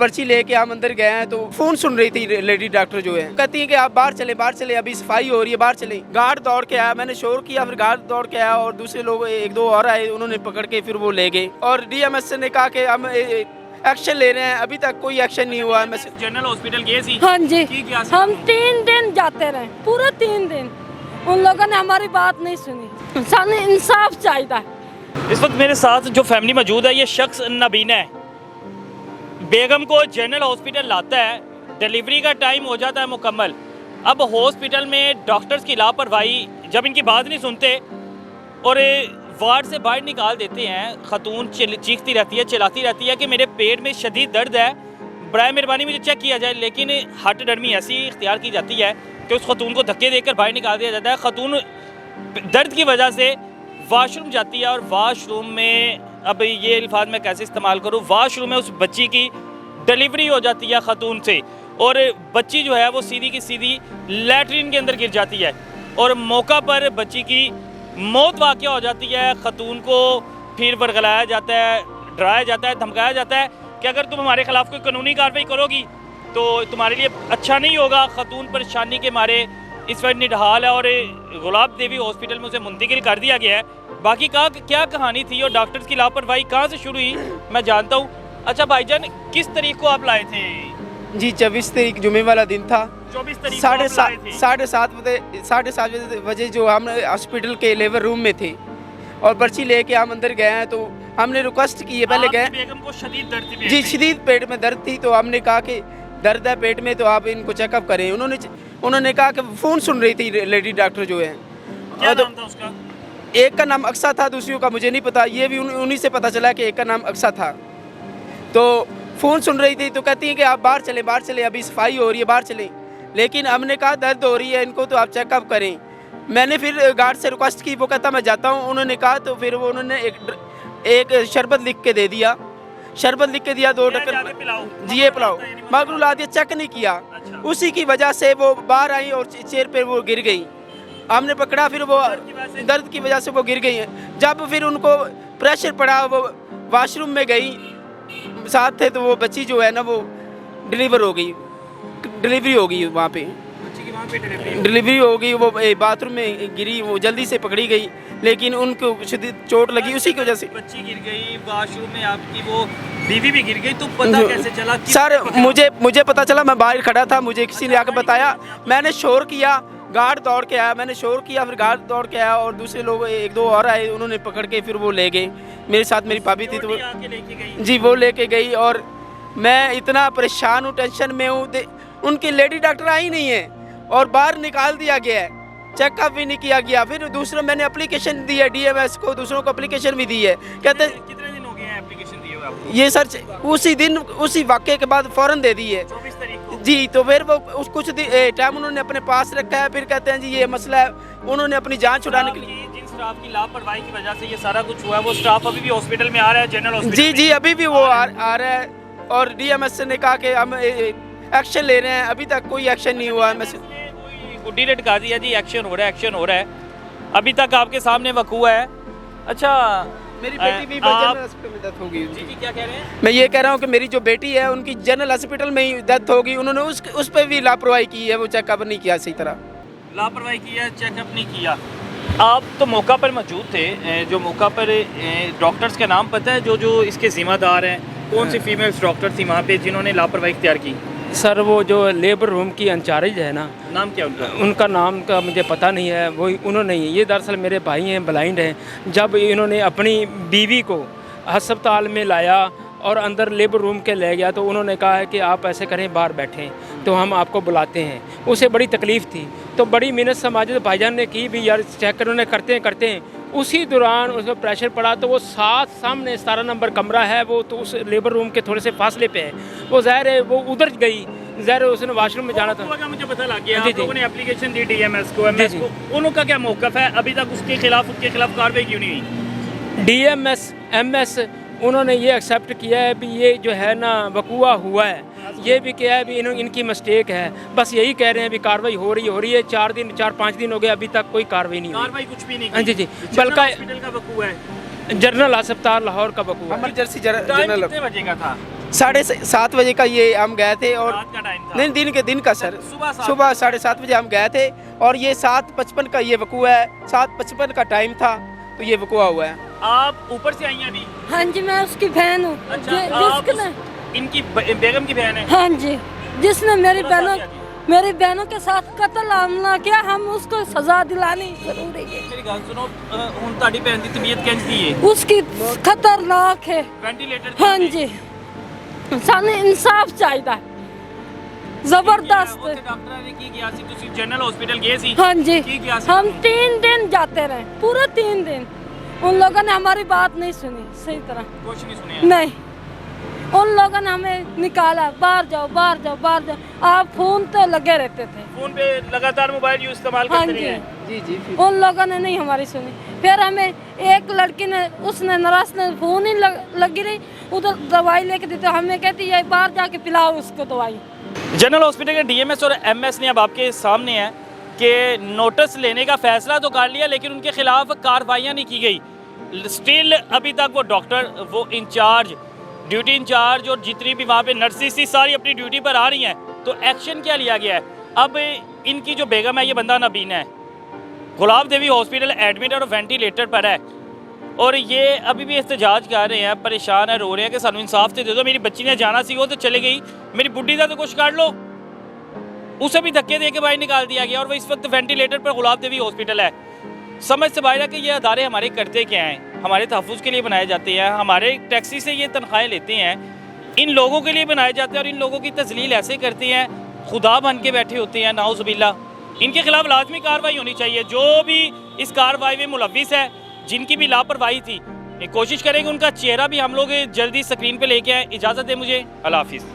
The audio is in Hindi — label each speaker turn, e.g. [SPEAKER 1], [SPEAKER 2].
[SPEAKER 1] पर्ची लेके हम अंदर गए हैं तो फोन सुन रही थी लेडी डॉक्टर जो है, कहती है कि आप बाहर चले अभी सफाई हो रही है, बाहर चले। गार्ड दौड़ के आया, मैंने शोर किया, फिर गार्ड दौड़ के आया और दूसरे लोग एक दो और आए, उन्होंने पकड़ के फिर वो ले गए। और डीएमएस ने कहा कि हम एक्शन ले रहे हैं, अभी तक कोई एक्शन नहीं हुआ है।
[SPEAKER 2] जनरल हॉस्पिटल गए सी?
[SPEAKER 3] हाँ जी, हम 3 दिन जाते रहे, पूरे 3 दिन उन लोगों ने हमारी बात नहीं सुनी। सामने इंसाफ चाहिए।
[SPEAKER 2] इस वक्त मेरे साथ जो फैमिली मौजूद है, ये शख्स नबीना है। बेगम को जनरल हॉस्पिटल लाता है, डिलीवरी का टाइम हो जाता है मुकम्मल। अब हॉस्पिटल में डॉक्टर्स की लापरवाही, जब इनकी बात नहीं सुनते और वार्ड से बाहर निकाल देते हैं। खतून चीखती रहती है, चिल्लाती रहती है कि मेरे पेट में शदीद दर्द है, बराए मेहरबानी मुझे चेक किया जाए। लेकिन हट डरमी ऐसी इख्तियार की जाती है कि उस खतून को धक्के देकर बाहर निकाल दिया जाता है। खतून दर्द की वजह से वाशरूम जाती है और वाशरूम में, अब ये अल्फाज मैं कैसे इस्तेमाल करूँ, वाशरूम में उस बच्ची की डिलीवरी हो जाती है खतून से, और बच्ची जो है वो सीधी की सीधी लैट्रिन के अंदर गिर जाती है और मौका पर बच्ची की मौत वाक़या हो जाती है। खतून को फिर वर्गलाया जाता है, डराया जाता है, धमकाया जाता है कि अगर तुम हमारे खिलाफ कोई कानूनी कार्रवाई करोगी तो तुम्हारे लिए अच्छा नहीं होगा। खतून परेशानी के मारे इस वक्त निढाल है और गुलाब देवी हॉस्पिटल में उसे मुंतकिल कर दिया गया है। बाकी का क्या कहानी थी और डॉक्टर्स की लापरवाही कहाँ से शुरू हुई मैं जानता हूँ। अच्छा भाईजान, किस तारीख को आप लाए थे?
[SPEAKER 1] जी 24 तारीख जुमे वाला दिन था।
[SPEAKER 2] 24 तारीख
[SPEAKER 1] 7:30 बजे जो हम हॉस्पिटल के लेबर रूम में थे और पर्ची लेके हम अंदर गए हैं तो हमने रिक्वेस्ट की है, पहले गए।
[SPEAKER 2] बेगम को शदीद दर्द थी?
[SPEAKER 1] जी शदीद पेट में दर्द थी, तो हमने कहा कि दर्द है पेट में तो आप इनको चेकअप करें। उन्होंने कहा कि फ़ोन सुन रही थी लेडी डॉक्टर जो है।
[SPEAKER 2] क्या नाम था उसका?
[SPEAKER 1] एक का नाम अक्सा था, दूसरी का मुझे नहीं पता, ये भी उन्हीं से पता चला कि एक का नाम अक्सा था। तो फ़ोन सुन रही थी तो कहती है कि आप बाहर चले अभी सफाई हो रही है, बाहर चलें। लेकिन हमने कहा दर्द हो रही है इनको तो आप चेकअप करें। मैंने फिर गार्ड से रिक्वेस्ट की, वो कहता मैं जाता हूँ। उन्होंने कहा तो फिर वो उन्होंने एक शरबत लिख के दे दिया, 2 ढक्कन जी ये पिलाओ, मगर ला दिया, चेक नहीं किया। उसी की वजह से वो बाहर आई और चेयर पे वो गिर गई। हमने पकड़ा, फिर वो दर्द की वजह से वो गिर गई हैं। जब फिर उनको प्रेशर पड़ा, वो वाशरूम में गई, साथ थे तो वो बच्ची जो है ना वो डिलीवरी हो गई वहाँ पे, डिलीवरी हो गई। वो बाथरूम में गिरी, वो जल्दी से पकड़ी गई, लेकिन उनको शदीद चोट लगी उसी की वजह से।
[SPEAKER 2] बच्ची गिर गई वाशरूम में, आपकी वो बीवी भी गिर गई, तो पता कैसे चला?
[SPEAKER 1] सर मुझे पता चला, मैं बाहर खड़ा था, मुझे किसी ने आकर बताया। मैंने शोर किया, गार्ड दौड़ के आया, मैंने शोर किया, फिर गार्ड दौड़ के आया और दूसरे लोग एक दो और आए, उन्होंने पकड़ के फिर वो ले गए। मेरे साथ मेरी भाभी थी तो वो जी वो लेके गई। और मैं इतना परेशान हूँ, टेंशन में हूँ। उनकी लेडी डॉक्टर आई नहीं है और बाहर निकाल दिया गया है, चेकअप भी नहीं किया गया। फिर दूसरा मैंने एप्लीकेशन दी है डीएमएस को, दूसरों को एप्लीकेशन भी दी है। कहते
[SPEAKER 2] कितने दिन हो गए हैं एप्लीकेशन दिए हुए आपको?
[SPEAKER 1] ये सर उसी दिन, उसी वाक़े के बाद फ़ौरन दे दी है
[SPEAKER 2] 24 तारीख को
[SPEAKER 1] जी। तो फिर वो कुछ टाइम उन्होंने अपने पास रखा है, फिर कहते हैं जी ये मसला है, उन्होंने अपनी जान छुड़ाने के लिए।
[SPEAKER 2] जिन स्टाफ की लापरवाही की वजह से ये सारा कुछ हुआ है, वो स्टाफ अभी भी हॉस्पिटल में आ रहा है, जनरल हॉस्पिटल?
[SPEAKER 1] जी अभी भी वो आ रहा है और डीएमएस ने कहा कि हम एक्शन ले रहे हैं, अभी तक कोई एक्शन नहीं हुआ है।
[SPEAKER 2] गुड्डी लटका दिया जी, एक्शन हो रहा है, अभी तक आपके सामने वकूआ है। अच्छा,
[SPEAKER 1] मेरी बेटी भी जनरल हॉस्पिटल में डेथ हो गई।
[SPEAKER 2] जी क्या कह रहे हैं?
[SPEAKER 1] मैं ये कह रहा हूँ कि मेरी जो बेटी है उनकी जनरल हॉस्पिटल में ही डेथ हो गई। उन्होंने उस पर भी लापरवाही की है, वो चेकअप नहीं किया सही तरह,
[SPEAKER 2] लापरवाही किया, चेकअप नहीं किया। आप तो मौका पर मौजूद थे, जो मौका पर डॉक्टर्स का नाम पता है जो इसके ज़िम्मेदार हैं? कौन सी फीमेल्स डॉक्टर थी वहाँ पे जिन्होंने लापरवाही इख्तियार की?
[SPEAKER 4] सर वो जो लेबर रूम की इंचार्ज है ना,
[SPEAKER 2] नाम क्या उनका?
[SPEAKER 4] उनका नाम का मुझे पता नहीं है, वही उन्होंने ही। ये दरअसल मेरे भाई हैं, ब्लाइंड हैं। जब इन्होंने अपनी बीवी को अस्पताल में लाया और अंदर लेबर रूम के ले गया तो उन्होंने कहा है कि आप ऐसे करें, बाहर बैठें तो हम आपको बुलाते हैं। उसे बड़ी तकलीफ़ थी, तो बड़ी मिन्नत समाज भाईजान ने की भी यार चेक कर, उन्हें करते हैं। उसी दौरान उसमें प्रेशर पड़ा तो वो सामने 17 नंबर कमरा है, वो तो उस लेबर रूम के थोड़े से फासले पे है। वो ज़ाहिर है वो उधर गई, ज़ाहिर है उसने वाशरूम में जाना था।
[SPEAKER 2] मुझे पता लग गया, आप लोगों ने एप्लीकेशन दी डीएमएस को, एमएस को, उनका क्या मौक़िफ़ है? अभी तक उसके खिलाफ कार्रवाई क्यों नहीं हुई?
[SPEAKER 4] डीएमएस एमएस उन्होंने ये एक्सेप्ट किया है भी ये जो है ना वकूआ हुआ है, ये भी किया है भी इनकी मिस्टेक है, बस यही कह रहे हैं भी कार्रवाई हो रही है। 4-5 दिन हो गए, अभी तक कोई कार्रवाई नहीं हुई।
[SPEAKER 2] कार्रवाई कुछ भी नहीं की?
[SPEAKER 4] जी
[SPEAKER 2] बल्कि हॉस्पिटल का वकूआ है,
[SPEAKER 4] जनरल अस्पताल लाहौर का वकूआ।
[SPEAKER 1] इमरजेंसी
[SPEAKER 2] टाइम
[SPEAKER 1] जनरल
[SPEAKER 2] कितने बजे का था?
[SPEAKER 1] 7:30 बजे का ये हम गए थे और
[SPEAKER 2] रात का टाइम था।
[SPEAKER 1] नहीं दिन का सर,
[SPEAKER 2] सुबह
[SPEAKER 1] सुबह 7:30 बजे हम गए थे और ये 7:55 का ये वकूआ है, 7:55 का टाइम था तो ये वकूआ हुआ है।
[SPEAKER 2] आप ऊपर से आई हैं अभी?
[SPEAKER 3] हाँ जी, मैं उसकी बहन हूँ।
[SPEAKER 2] अच्छा, आप
[SPEAKER 3] जिसने
[SPEAKER 2] इनकी बेगम की बहन है?
[SPEAKER 3] हाँ जी, जिसने
[SPEAKER 2] थोड़ा सा आगे।
[SPEAKER 3] मेरी बहनों के साथ कत्ल हमला किया, हम उसको सजा दिलानी जरूरी है।
[SPEAKER 2] मेरी गल सुनो, हुन ਤੁਹਾਡੀ ਭੈਣ ਦੀ ਤਬੀਅਤ ਕਿੰਜ ਦੀ ਹੈ?
[SPEAKER 3] उसकी खतरनाक है।
[SPEAKER 2] वेंटिलेटर
[SPEAKER 3] हाँ जी, सानू इंसाफ चाहिए, जबरदस्त।
[SPEAKER 2] ਉੱਥੇ ਡਾਕਟਰਾਂ ਨੇ ਕੀ ਕਿਹਾ ਸੀ? ਤੁਸੀਂ ਜਨਰਲ ਹਸਪੀਟਲ ਗਏ ਸੀ?
[SPEAKER 3] हाँ जी,
[SPEAKER 2] ਕੀ ਕਿਹਾ ਸੀ?
[SPEAKER 3] हम 3 दिन जाते रहे, पूरे 3 दिन। उन लोगों ने हमारी बात नहीं सुनी सही तरह,
[SPEAKER 2] ਕੁਛ ਨਹੀਂ ਸੁਣਿਆ।
[SPEAKER 3] नहीं। उन लोगों ने हमें निकाला, बाहर जाओ बाहर जाओ बाहर जाओ। आप फोन तो लगे रहते थे।
[SPEAKER 2] फोन पे लगातार मोबाइल यूज इस्तेमाल
[SPEAKER 3] हाँ
[SPEAKER 2] करते
[SPEAKER 3] जी,
[SPEAKER 2] रहे?
[SPEAKER 1] जी जी
[SPEAKER 3] उन लोगों ने नहीं हमारी सुनी। फिर हमें एक लड़की ने, उसने नराज ने फोन ही लगी रही, उधर दवाई लेके दी तो हमें कहती है बाहर जाके पिलाओ उसको दवाई।
[SPEAKER 2] जनरल हॉस्पिटल के डीएमएस और एमएस ने अब आपके सामने है कि नोटिस लेने का फैसला तो कर लिया लेकिन उनके खिलाफ कार्रवाइयाँ नहीं की गई। स्टिल अभी तक वो डॉक्टर, वो इंचार्ज, ड्यूटी इंचार्ज और जितनी भी वहाँ पे नर्सिस थी सारी अपनी ड्यूटी पर आ रही हैं। तो एक्शन क्या लिया गया है? अब इनकी जो बेगम है, ये बंदा नबीना है, गुलाब देवी हॉस्पिटल एडमिट और वेंटिलेटर पर है और ये अभी भी एहतजाज कर रहे हैं, परेशान है, रो रहे हैं कि सानू इंसाफ तो दे दो। मेरी बच्ची ने जाना सी, वो तो चले गई, मेरी बुढ़ी का तो कुछ कर लो। उसे भी धक्के दे के बाहर निकाल दिया गया और वो इस वक्त वेंटिलेटर पर गुलाब देवी हॉस्पिटल है। समझ से बाहर है कि ये अदारे हमारे करते क्या हैं, हमारे तहफ़्फ़ुज़ के लिए बनाए जाते हैं, हमारे टैक्सी से ये तनख्वाहें लेते हैं, इन लोगों के लिए बनाए जाते हैं और इन लोगों की तजलील ऐसे करते हैं, खुदा बन के बैठे होते हैं, नाउज़ुबिल्ला। इनके खिलाफ लाजमी कार्रवाई होनी चाहिए। जो भी इस कार्रवाई में मुलव्विस है, जिनकी भी लापरवाही थी, कोशिश करेंगे उनका चेहरा भी हम लोग जल्दी स्क्रीन पे लेके आए। इजाज़त दें मुझे, अल्लाह हाफिज़।